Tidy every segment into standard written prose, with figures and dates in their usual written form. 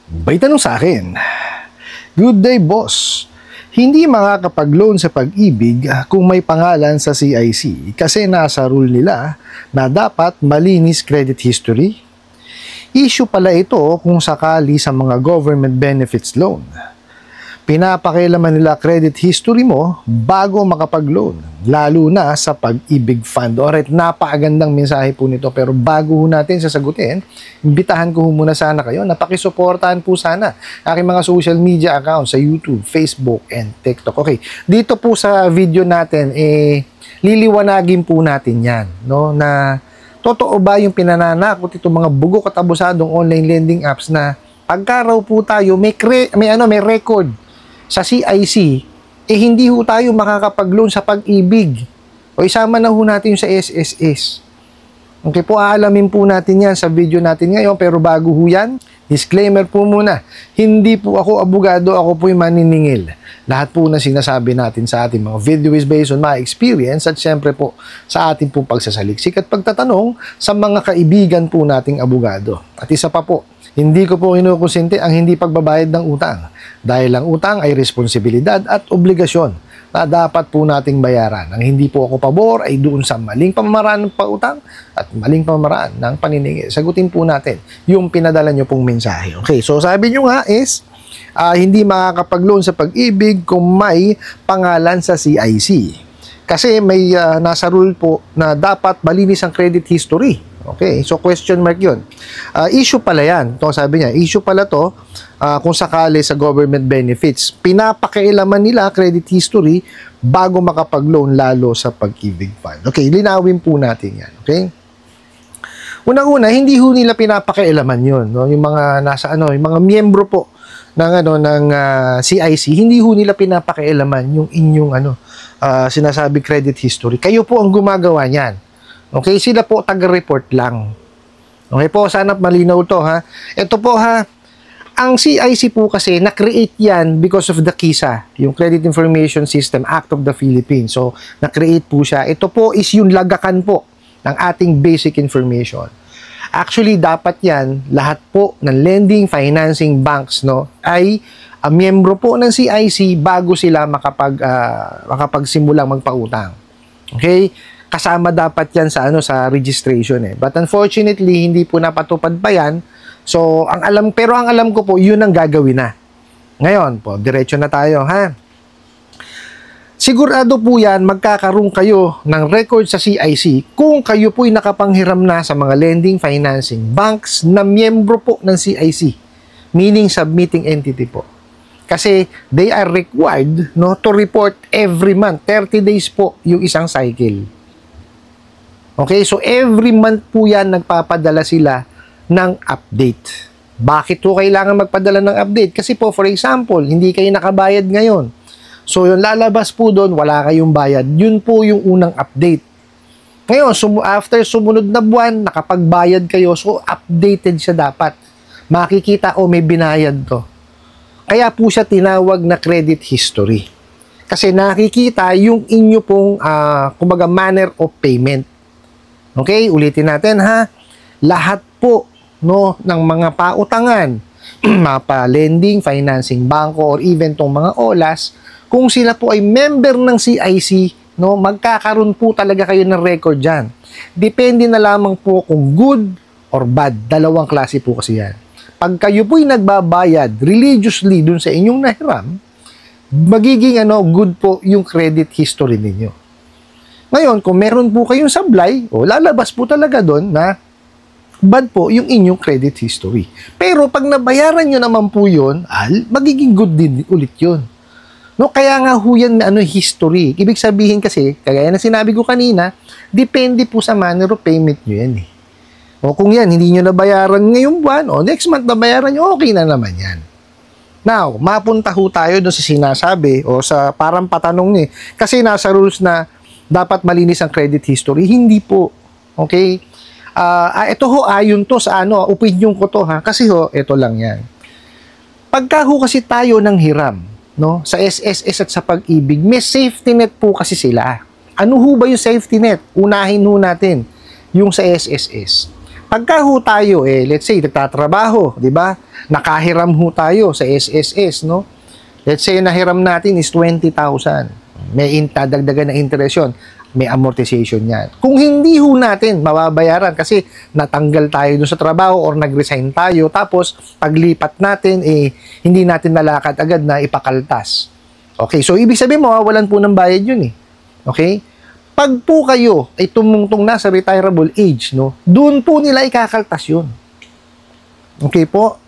May tanong sa akin, "Good day, boss. Hindi makakapag-loan sa Pag-ibig kung may pangalan sa CIC kasi nasa rule nila na dapat malinis credit history. Issue pala ito kung sakali sa mga government benefits loan. Pinapakailaman nila credit history mo bago makapag-loan, lalo na sa Pag-ibig Fund." Alright, napakagandang mensahe po nito, pero bago natin sasagutin, imbitahan ko muna sana kayo na pakisuportahan po sana aking mga social media accounts sa YouTube, Facebook, and TikTok. Okay, dito po sa video natin, liliwanagin po natin yan, no, na totoo ba yung pinananakot itong mga bugok at abusadong online lending apps na pagka raw po tayo may record sa CIC, hindi ho tayo makakapag-loan sa Pag-ibig. O isama na ho natin yung sa SSS. Okay po, aalamin po natin yan sa video natin ngayon, pero bago ho yan, disclaimer po muna, hindi po ako abogado, ako po yung maniningil. Lahat po na sinasabi natin sa ating mga video is based on my experience at syempre po sa ating po pagsasaliksik at pagtatanong sa mga kaibigan po nating abogado. At isa pa po, hindi ko po kinukonsente ang hindi pagbabayad ng utang dahil ang utang ay responsibilidad at obligasyon na dapat po nating bayaran. Ang hindi po ako pabor ay doon sa maling pamamaraan ng pautang at maling pamamaraan ng paniningil. Sagutin po natin yung pinadala nyo pong mensahe. Okay, so sabi nyo nga is, hindi makakapag-loan sa Pag-ibig kung may pangalan sa CIC. Kasi may nasa rule po na dapat malinis ang credit history. Okay, so question mark yun. Issue pala yan. Ito sabi niya, issue pala to kung sakali sa government benefits. Pinapakailaman nila credit history bago makapag-loan lalo sa Pag-ibig Fund. Okay, linawin po natin yan. Okay? Unang-una, hindi ho nila pinapakailaman yun. No? Yung mga nasa yung mga miyembro po ng CIC, hindi ho nila pinapakailaman yung inyong sinasabi credit history. Kayo po ang gumagawa niyan. Okay, sila po taga-report lang. Okay po, sana malinaw to ha. Ito po ha, ang CIC po kasi na-create yan because of the KISA, yung Credit Information System Act of the Philippines. So, na-create po siya. Ito po is yung lagakan po ng ating basic information. Actually, dapat yan, lahat po ng lending, financing banks, no, ay miyembro po ng CIC bago sila makapagsimulang magpautang. Okay? Kasama dapat yan sa sa registration But unfortunately, hindi po napatupad pa yan. So, ang alam ko po, yun ang gagawin na. Ngayon po, diretso na tayo, ha? Sigurado po yan, magkakaroon kayo ng record sa CIC kung kayo po'y nakapanghiram na sa mga lending, financing banks na miyembro po ng CIC, meaning submitting entity po. Kasi they are required, no, to report every month, 30 days po yung isang cycle. Okay, so every month po yan nagpapadala sila ng update. Bakit po kailangan magpadala ng update? Kasi po, for example, hindi kayo nakabayad ngayon. So, yung lalabas po doon, wala kayong bayad. Yun po yung unang update. Ngayon, after sumunod na buwan, nakapagbayad kayo, so updated siya dapat. Makikita, may binayad to. Kaya po siya tinawag na credit history. Kasi nakikita yung inyo pong, kumbaga, manner of payment. Okay, ulitin natin ha. Lahat po ng mga pautangan, mga lending, financing, bangko, or even tong mga OLAS, kung sila po ay member ng CIC, magkakaroon po talaga kayo ng record dyan. Depende na lamang po kung good or bad. Dalawang klase po kasi yan. Pag kayo po'y nagbabayad religiously dun sa inyong nahiram, magiging good po yung credit history ninyo. Ngayon, kung meron po kayong sablay, lalabas po talaga doon na bad po yung inyong credit history. Pero pag nabayaran nyo naman po yun, magiging good din ulit yun. Kaya nga ho yan history. Ibig sabihin kasi, kagaya na sinabi ko kanina, depende po sa manner of payment nyo yan kung yan, hindi nyo nabayaran ngayong buwan, next month nabayaran nyo, okay na naman yan. Now, mapunta ho tayo doon sa sinasabi sa parang patanong kasi nasa rules na dapat malinis ang credit history. Hindi po. Okay? Ito ho, ayon to sa opinion ko to ha. Kasi ito lang yan. Pagka ho kasi tayo ng hiram, sa SSS at sa Pag-ibig, may safety net po kasi sila. Ano ho ba yung safety net? Unahin ho natin yung sa SSS. Pagka ho tayo, let's say, nagtatrabaho, di ba? Nakahiram ho tayo sa SSS, no? Let's say, nahiram natin is 20,000. May dagdagan na interest yun. May amortization yan. Kung hindi ho natin mababayaran kasi natanggal tayo dun sa trabaho or nag-resign tayo, tapos paglipat natin, hindi natin nalakad agad na ipakaltas. Okay, so ibig sabihin mo, walan po ng bayad yun eh. Okay? Pag po kayo ay tumungtong na sa retirable age, no, doon po nila ikakaltas yun. Okay po?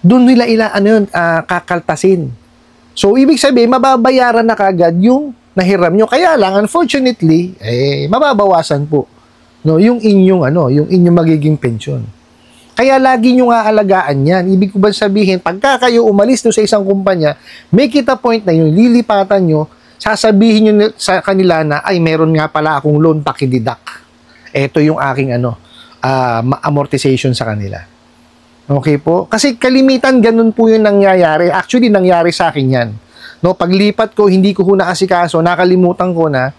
Doon nila kakaltasin. So, ibig sabihin, mababayaran na kagad yung nahiram nyo. Kaya lang, unfortunately, mababawasan po, no, yung inyong magiging pensyon. Kaya lagi nyo nga alagaan yan. Ibig ko ba sabihin, pagka kayo umalis sa isang kumpanya, make it a point na yung lilipatan nyo, sasabihin nyo sa kanila na, ay, meron nga pala akong loan pakididak. Ito yung aking amortization sa kanila. Okay po? Kasi kalimitan, ganun po yung nangyayari. Actually, nangyari sa akin yan. No, paglipat ko, hindi ko naasikaso, nakalimutan ko na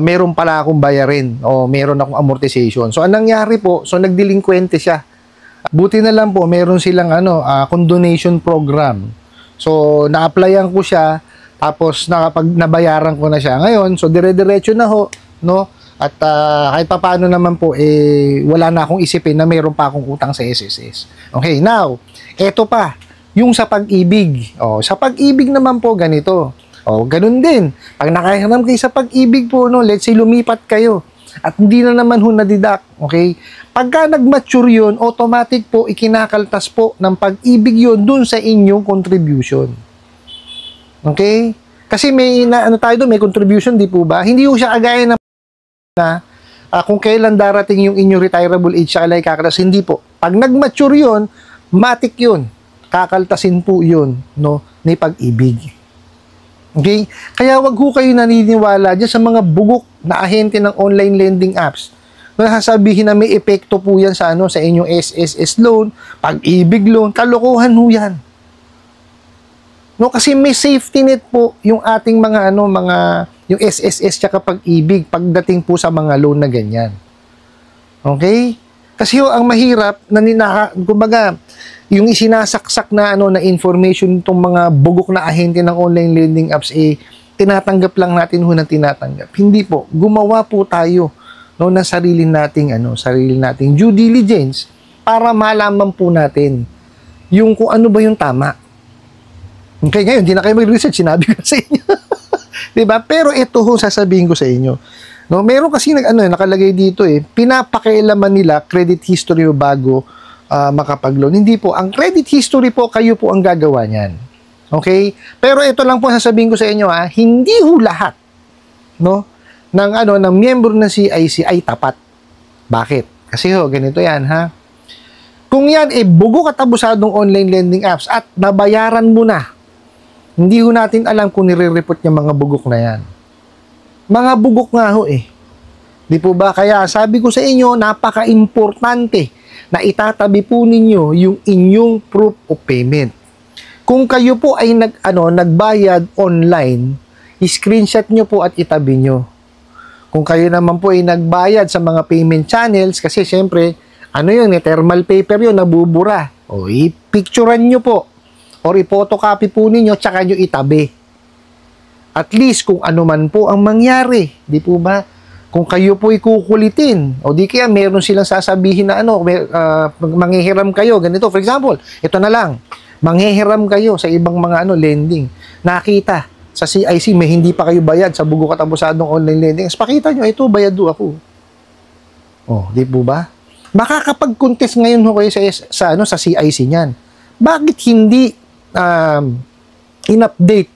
meron pala akong bayarin o meron akong amortization. So, anong nangyari po? So, nagdelinkwente siya. Buti na lang po, meron silang condonation program. So, na-applyan ko siya. Tapos nabayaran ko na siya ngayon, so dire-diretso na ho, no? At kahit papaano naman po wala na akong isipin na mayroon pa akong utang sa SSS. Okay, now, eto pa, yung sa pag-ibig. Oh, sa pag-ibig naman po ganito. Oh, ganun din. Pag nakahiram kayo sa pag-ibig po, no, let's say lumipat kayo at hindi na naman ho na-deduct, okay? Pagka nag-mature yun, automatic po ikinakaltas po ng pag-ibig yun dun sa inyong contribution. Okay? Kasi may tayo doon, may contribution, di po ba? Hindi po siya agaya na kung kailan darating yung inyong retirable age sa alay kakaltas. Hindi po. Pag nag-mature yun, matik yun. Kakaltasin po yun, no, ni pag-ibig. Okay? Kaya wag ho kayo naniniwala dyan sa mga bugok na ahente ng online lending apps. Nasasabihin na may epekto po yan sa inyong SSS loan, pag-ibig loan, kalokohan ho yan. No, kasi may safety net po yung ating yung SSS tsaka pag-ibig pagdating po sa mga loan na ganyan. Okay? Kasi ang mahirap kumbaga yung isinasaksak na na information itong mga bugok na ahente ng online lending apps tinatanggap lang natin ng tinatanggap. Hindi po, gumawa po tayo ng sarili nating due diligence para malaman po natin yung kung ano ba yung tama. Okay, ngayon, hindi na kayo mag-research, sinabi ko sa inyo. Diba? Pero ito ho, sasabihin ko sa inyo. No, meron kasi nakalagay dito pinapakailaman nila credit history mo bago makapag-loan. Hindi po. Ang credit history po, kayo po ang gagawa niyan. Okay? Pero ito lang po sasabihin ko sa inyo, hindi ho lahat, no, ng miyembro ng CIC ay tapat. Bakit? Kasi ho, ganito yan, ha? Kung yan, bugo at abusadong online lending apps at nabayaran mo na, hindi ho natin alam kung nire-report niya mga bugok na yan. Mga bugok nga ho Di po ba? Kaya sabi ko sa inyo, napaka-importante na itatabi po ninyo yung inyong proof of payment. Kung kayo po ay nagbayad online, screenshot nyo po at itabi nyo. Kung kayo naman po ay nagbayad sa mga payment channels, kasi syempre, thermal paper yun, nabubura. O, i-picturean nyo po. Or i-photocopy po ninyo, tsaka nyo itabi. At least, kung ano man po ang mangyari. Di po ba? Kung kayo po ikukulitin, o di kaya meron silang sasabihin na manghihiram kayo, ganito. For example, ito na lang, manghihiram kayo sa ibang mga lending. Nakita sa CIC, may hindi pa kayo bayad sa bugo at abusadong online lending. Pakita nyo, ito, bayad do ako. O, di po ba? Makakapag-contest ngayon ho kayo sa CIC niyan. Bakit hindi in-update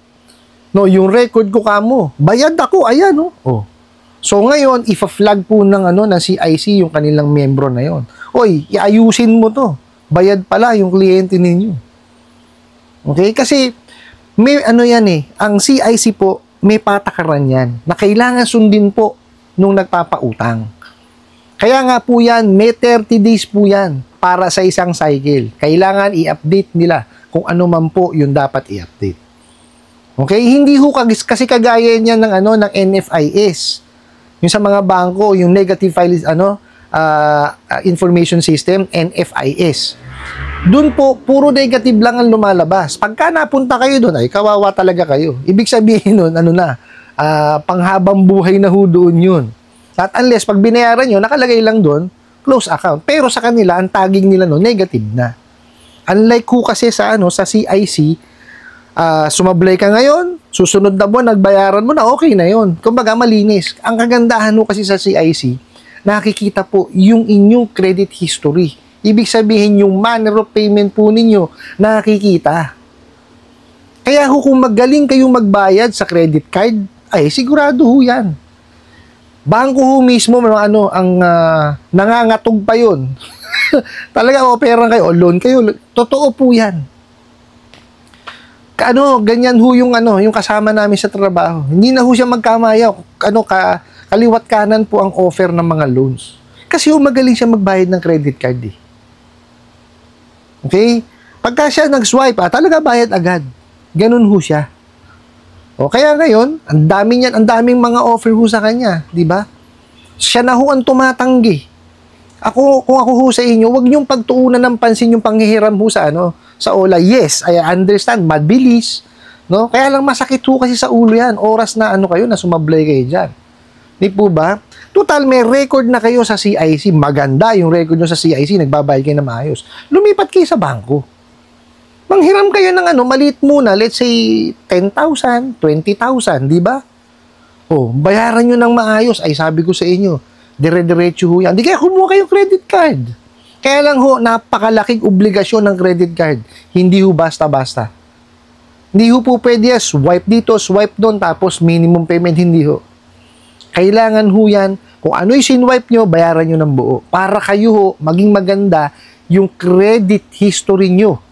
yung record ko kamo? Bayad ako, ayan oh. So ngayon, ifa-flag po ng CIC yung kanilang membro na yon. Oy, iayusin mo to. Bayad pala yung kliyente ninyo. Okay? Kasi may ang CIC po, may patakaran yan na kailangan sundin po nung nagpapautang. Kaya nga po yan, may 30 days po yan para sa isang cycle. Kailangan i-update nila kung ano man po yung dapat i-update. Okay? Hindi ho kasi kagaya niyan ng NFIS. Yung sa mga bangko, yung negative file Information System, NFIS. Doon po, puro negative lang ang lumalabas. Pagka napunta kayo doon, ay kawawa talaga kayo. Ibig sabihin nun, panghabang buhay na ho doon yun. At unless, pag binayaran nyo, nakalagay lang doon, close account. Pero sa kanila, ang tagging nila no, negative na. Unlike ho kasi sa CIC, sumablay ka ngayon, susunod na buwan, nagbayaran mo na, okay na yon. Kumbaga, malinis. Ang kagandahan ho kasi sa CIC, nakikita po yung inyong credit history. Ibig sabihin, yung manner of payment po ninyo, nakikita. Kaya ho, kung magaling kayong magbayad sa credit card, ay sigurado ho yan. Bangko ho mismo, ang nangangatog pa yun. Talaga, opera kayo, o loan kayo. Totoo po yan. Ganyan ho yung kasama namin sa trabaho. Hindi na ho siya magkamaya. Kaliwat kanan po ang offer ng mga loans. Kasi ho, magaling siya magbayad ng credit card eh. Okay? Pagka siya nag-swipe, talaga bayad agad. Ganun ho siya. O kaya ngayon, ang daming mga offer ho sa kanya, di ba? Siya na ho ang tumatanggi. Kung ako ho sa inyo, wag niyong pagtuunan ng pansin yung panghihiram ho sa OLA. Yes, I understand, mabilis, no? Kaya lang masakit ho kasi sa ulo yan. Oras na na sumablay kayo diyan. Di po ba? Total, may record na kayo sa CIC. Maganda yung record nyo sa CIC. Nagbabayad kayo na maayos. Lumipat kayo sa bangko. Manghiram kayo ng maliit muna. Let's say, 10,000, 20,000, di ba? Bayaran nyo ng maayos. Ay, sabi ko sa inyo, dire-diretso ho yan. Di kaya kumuha kayong credit card. Kaya lang ho, napakalaking obligasyon ng credit card. Hindi ho basta-basta. Hindi ho po pwede swipe dito, swipe doon, tapos minimum payment, hindi ho. Kailangan ho yan, kung ano yung sinwipe nyo, bayaran nyo ng buo. Para kayo ho, maging maganda yung credit history nyo.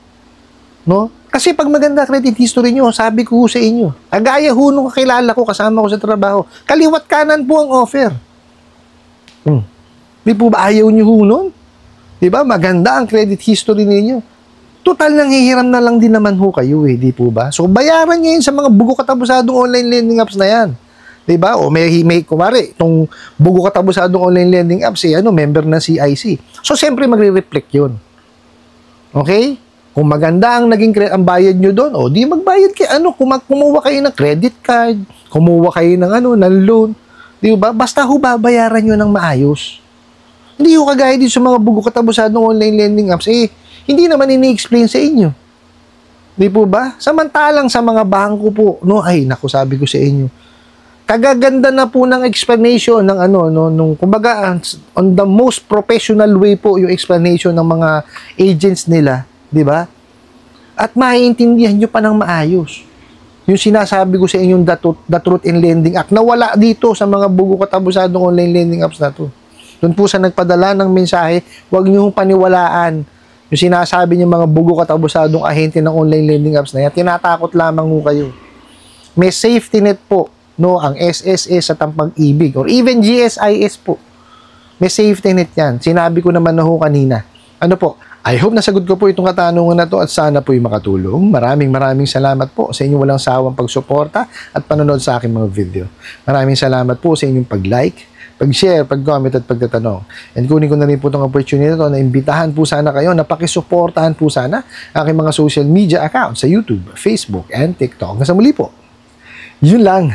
No? Kasi pag maganda credit history nyo, sabi ko ho sa inyo, agaya ho nung kakilala ko, kasama ko sa trabaho, kaliwat kanan po ang offer. Di po ba ayaw nyo ho nun? Di ba? Maganda ang credit history ninyo. Total, nanghihiram na lang din naman ho kayo eh, di po ba? So, bayaran nyo yun sa mga bugo katabusadong online lending apps na yan. Diba? O may kumari, itong bugo katabusadong online lending apps, member ng CIC. So, siyempre, magre-reflect yun. Okay? Kung maganda ang ang bayad nyo doon, di magbayad kayo. Kumuha kayo ng credit card, kumuha kayo ng loan. Diba? Basta ho, babayaran nyo ng maayos. Hindi ho kagaya din sa mga bugo katabusadong online lending apps, hindi naman ini-explain sa inyo. Di po ba? Samantalang sa mga bangko po, sabi ko sa inyo, kagaganda na po ng explanation ng kumbaga on the most professional way po yung explanation ng mga agents nila, di ba? At maiintindihan nyo pa ng maayos. Yung sinasabi ko sa inyong The Truth in Lending Act na wala dito sa mga bugo katabusadong online lending apps na to. Doon po sa nagpadala ng mensahe, huwag nyo paniwalaan yung sinasabi ng mga bugo katabusadong ahente ng online lending apps na yan. Tinatakot lamang ho kayo. May safety net po. Ang SSS sa Pag-ibig or even GSIS po. May safety net yan. Sinabi ko naman na ho kanina. I hope nasagot ko po itong katanungan na to at sana po'y makatulong. Maraming salamat po sa inyong walang sawang pagsuporta at panonood sa aking mga video. Maraming salamat po sa inyong pag-like, pag-share, pag-comment at pagtatanong. And kunin ko na rin po itong opportunity na na imbitahan po sana kayo na pakisuportahan po sana aking mga social media accounts sa YouTube, Facebook, and TikTok. Nasa muli po. Yun lang.